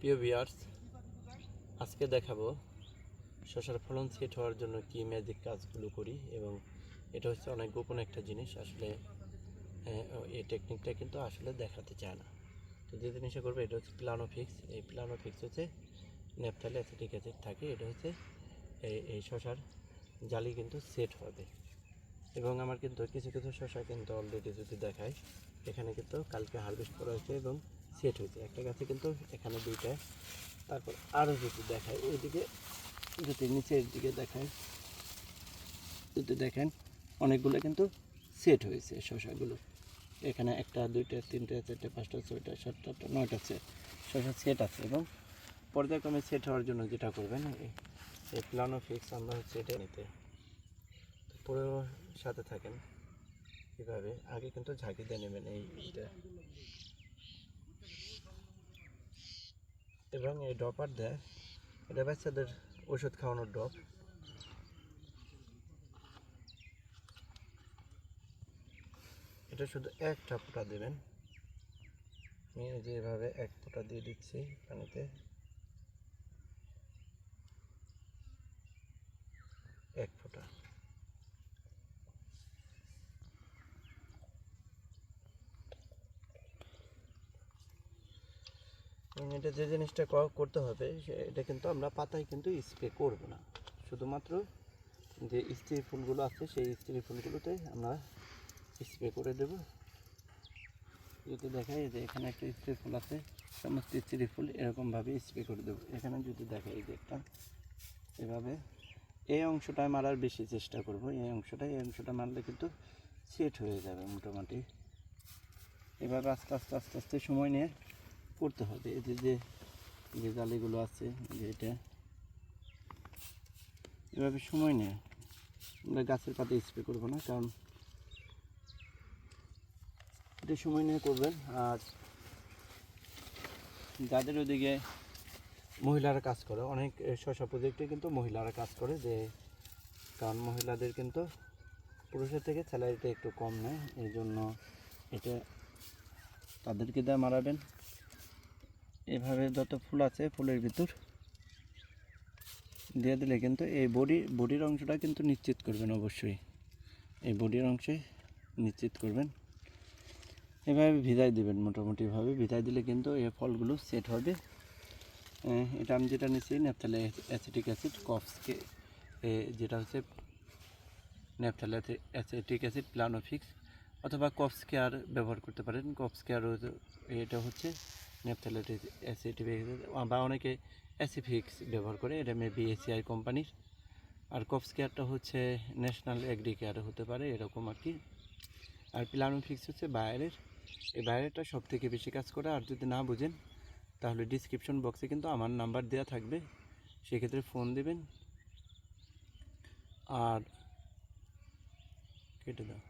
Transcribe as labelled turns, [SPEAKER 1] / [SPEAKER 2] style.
[SPEAKER 1] প্রিয় ভিউয়ার্স, আজকে দেখাবো শসার ফলন সেট হওয়ার জন্য কি ম্যাজিক কাজগুলো করি। এবং এটা হচ্ছে অনেক গোপন একটা জিনিস। আসলে এই টেকনিকটা কিন্তু আসলে দেখাতে চায় না। তো যে জিনিসটা করবে এটা হচ্ছে প্লানোফিক্স। এই প্লানোফিক্স হচ্ছে ন্যাপথালি অ্যাসিটিক অ্যাসিড থাকে। এটা হচ্ছে এই শসার জালি কিন্তু সেট হবে। এবং আমার কিন্তু কিছু কিছু শসা কিন্তু অলরেডি যদি দেখায়, এখানে কিন্তু কালকে হারভেস্ট করা হয়েছে এবং সেট হয়েছে। একটা গাছে কিন্তু এখানে দুইটা। তারপর আরও যদি দেখায় ওইদিকে, যদি নিচের দিকে দেখায়, যদি দেখেন অনেকগুলো কিন্তু সেট হয়েছে শসাগুলো। এখানে একটা দুইটা তিনটে চারটে পাঁচটা ছয়টা সাতটা আটটা নয়টা শসা সেট আছে। এবং পর্যায়ক্রমে সেট হওয়ার জন্য যেটা করবেন, এই প্লানোফিক্স আমরা হচ্ছে এটা নিতে পুরো সাথে থাকেন। কীভাবে আগে কিন্তু ঝাঁকি দিয়ে নেবেন এইটা, এবং এই ড্রপার দেয়, এটা বাচ্চাদের ওষুধ খাওয়ানোর ড্রপ। এটা শুধু একটা ফোঁটা দেবেন। আমি যেভাবে এক ফোঁটা দিয়ে দিচ্ছি পানিতে, এক ফোঁটা। এবং এটা যে জিনিসটা করতে হবে, এটা কিন্তু আমরা পাতায় কিন্তু স্প্রে করব না, শুধুমাত্র যে স্ত্রী ফুলগুলো আছে সেই স্ত্রী ফুলগুলোতে আমরা স্প্রে করে দেব। যদি দেখাই যে এখানে একটা স্ত্রী ফুল আছে, সমস্ত স্ত্রী ফুল এরকমভাবে স্প্রে করে দেবো। এখানে যদি দেখাই যে একটা এভাবে, এই অংশটায় মারার বেশি চেষ্টা করব। এই অংশটা মারলে কিন্তু সেট হয়ে যাবে মোটামুটি। এভাবে আস্তে আস্তে আস্তে আস্তে সময় নিয়ে করতে হবে। এই যে জালিগুলো আছে, যে এটা এভাবে সময় নিয়ে আমরা গাছের পাতে স্প্রে করবো না, কারণ এটা সময় নিয়ে করবেন। আর যাদের ওদিকে মহিলারা কাজ করে, অনেক শসা প্রজেক্টে কিন্তু মহিলারা কাজ করে, যে কারণ মহিলাদের কিন্তু পুরুষের থেকে স্যালারিটা একটু কম নেয়, এই জন্য এটা তাদেরকে দিয়ে মারাবেন। এভাবে যত ফুল আছে ফুলের ভিতর দিয়ে দিলে কিন্তু এই বডির অংশটা কিন্তু নিশ্চিত করবেন। অবশ্যই এই বডির অংশে নিশ্চিত করবেন। এভাবে ভিজাই দেবেন, মোটামুটিভাবে ভিজাই দিলে কিন্তু এই ফলগুলো সেট হবে। এটা আমি যেটা নিচ্ছি ন্যাপথালি অ্যাসিটিক অ্যাসিড কফসকে, যেটা হচ্ছে ন্যাপথালি অ্যাসিটিক অ্যাসিড প্লানোফিক্স, অথবা কফস কেয়ার ব্যবহার করতে পারেন। কফস কেয়ার এটা হচ্ছে ন্যাপথালি অ্যাসিটিক, বা অনেকে অ্যাসিফিক্স ব্যবহার করে, এটা মেবি এসিআই কোম্পানির। আর কফস কেয়ারটা হচ্ছে ন্যাশনাল এগ্রি কেয়ার হতে পারে, এরকম আর কি। আর প্লানোফিক্স হচ্ছে বায়ারের। এই বায়ারটা সব থেকে বেশি কাজ করে। আর যদি না বুঝেন তাহলে ডিসক্রিপশন বক্সে কিন্তু আমার নাম্বার দেওয়া থাকবে, সেক্ষেত্রে ফোন দেবেন। আর কেটে দাও।